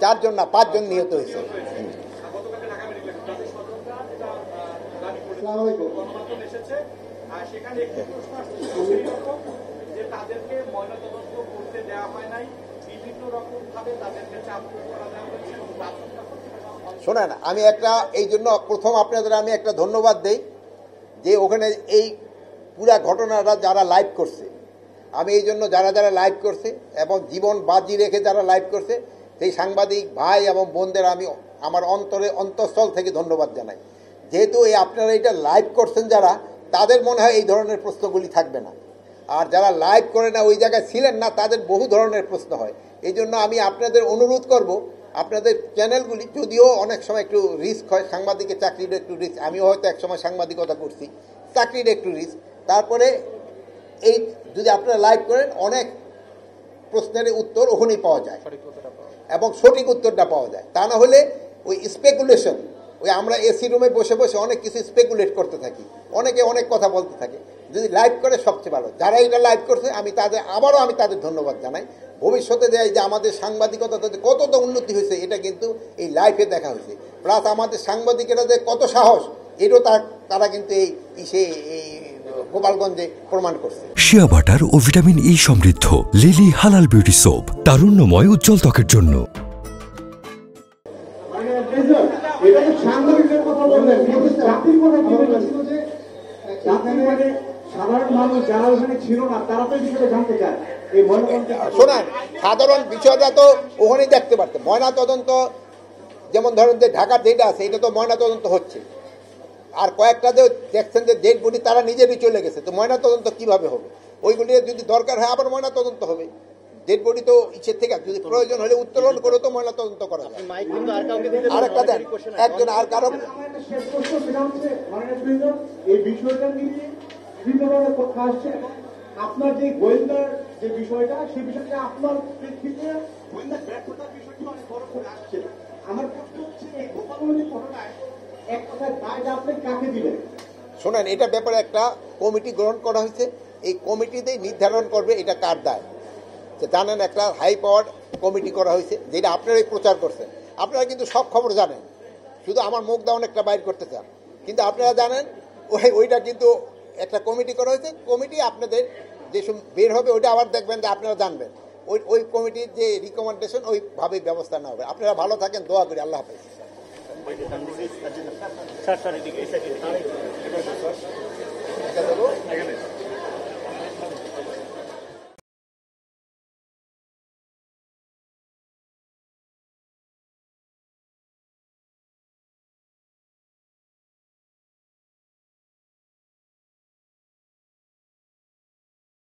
4 জন না 5 জন নিহত হয়েছে। শোনেন, আমি একটা এই জন্য প্রথম আপনাদের আমি একটা ধন্যবাদ দেই যে ওখানে এই পুরা ঘটনাটা যারা লাইভ করছে, আমি এই জন্য যারা যারা লাইভ করছে এবং জীবন বাজি রেখে যারা লাইভ করছে সেই সাংবাদিক ভাই এবং বোনদের আমি আমার অন্তঃস্থল থেকে ধন্যবাদ জানাই। যেহেতু এই আপনারা এটা লাইভ করছেন যারা, তাদের মনে হয় এই ধরনের প্রশ্নগুলি থাকবে না, আর যারা লাইভ করে না ওই জায়গায় ছিলেন না তাদের বহু ধরনের প্রশ্ন হয়। এই জন্য আমি আপনাদের অনুরোধ করব, আপনাদের চ্যানেলগুলি যদিও অনেক সময় একটু রিস্ক হয়, সাংবাদিকের চাকরির একটু রিস্ক, আমিও হয়তো একসময় সাংবাদিকতা করছি, চাকরির একটু রিস্ক, তারপরে এই যদি আপনারা লাইভ করেন অনেক প্রশ্নের উত্তর ওখানেই পাওয়া যায় এবং সঠিক উত্তরটা পাওয়া যায়। তা না হলে ওই স্পেকুলেশন, ওই আমরা এসি রুমে বসে বসে অনেক কিছু স্পেকুলেট করতে থাকি, অনেকে অনেক কথা বলতে থাকে। যদি লাইভ করে সবচেয়ে ভালো। যারা এটা লাইভ করছে আমি তাদের ধন্যবাদ জানাই। ভবিষ্যতে দেয় যে আমাদের সাংবাদিকতাতে কতটা উন্নতি হয়েছে এটা কিন্তু এই লাইভে দেখা হয়েছে। প্লাস আমাদের সাংবাদিকেরা যে কত সাহস এটাও তারা কিন্তু এই গোপালগঞ্জে প্রমাণ করছে। শিয়া বাটার ও ভিটামিন ই সমৃদ্ধ লিলি হালাল বিউটি সোপ, তারুণ্যময় উজ্জ্বল ত্বকের জন্য। শোনান, সাধারণ বিষয়টা তো ওখানেই দেখতে পারতেন। ময়না তদন্ত যেমন ধরেন যে ঢাকার যেটা আছে এটা তো ময়না তদন্ত হচ্ছে, আর কয়েকটা যে দেখছেন যে ডেড বডি তারা নিজেরই চলে গেছে, তো ময়না তদন্ত কিভাবে হবে? ওইগুলি যদি দরকার হয় আবার ময়না তদন্ত হবে। ডেড বডি তো ইচ্ছের থেকে যদি প্রয়োজন হলে উত্তোলন করে তো ময়না তদন্ত করা যায়। আরেকটা দেন একজন আর কারণ এই বিষয়টা নিয়ে বিভিন্ন ধরনের কথা আসছে। আপনার যে গোয়েন্দার যে বিষয়টা সেই বিষয়টা আপনার প্রেক্ষিতে গোয়েন্দার ব্যর্থতার বিষয়টি অনেক বড় করে আসছে। আমার প্রশ্ন হচ্ছে এই গোপালগঞ্জের ঘটনায় এক কথায় দায়টা আপনি কাকে দিবেন? শোনেন, এটা ব্যাপারে একটা কমিটি গ্রহণ করা হয়েছে, এই কমিটিতেই নির্ধারণ করবে এটা কার দায়। জানেন একটা হাই পাওয়ার কমিটি করা হয়েছে যেটা আপনারাই প্রচার করছেন। আপনারা কিন্তু সব খবর জানেন, শুধু আমার মুখ দাও একটা বাইর করতে চান, কিন্তু আপনারা জানেন ওইটা কিন্তু একটা কমিটি করা হয়েছে। কমিটি আপনাদের যেসব বের হবে ওইটা আবার দেখবেন যে আপনারা জানবেন, ওই কমিটির যে রিকমেন্ডেশন ওইভাবেই ব্যবস্থা নেওয়া হবে। আপনারা ভালো থাকেন, দোয়া করি। আল্লাহ হাফেজ।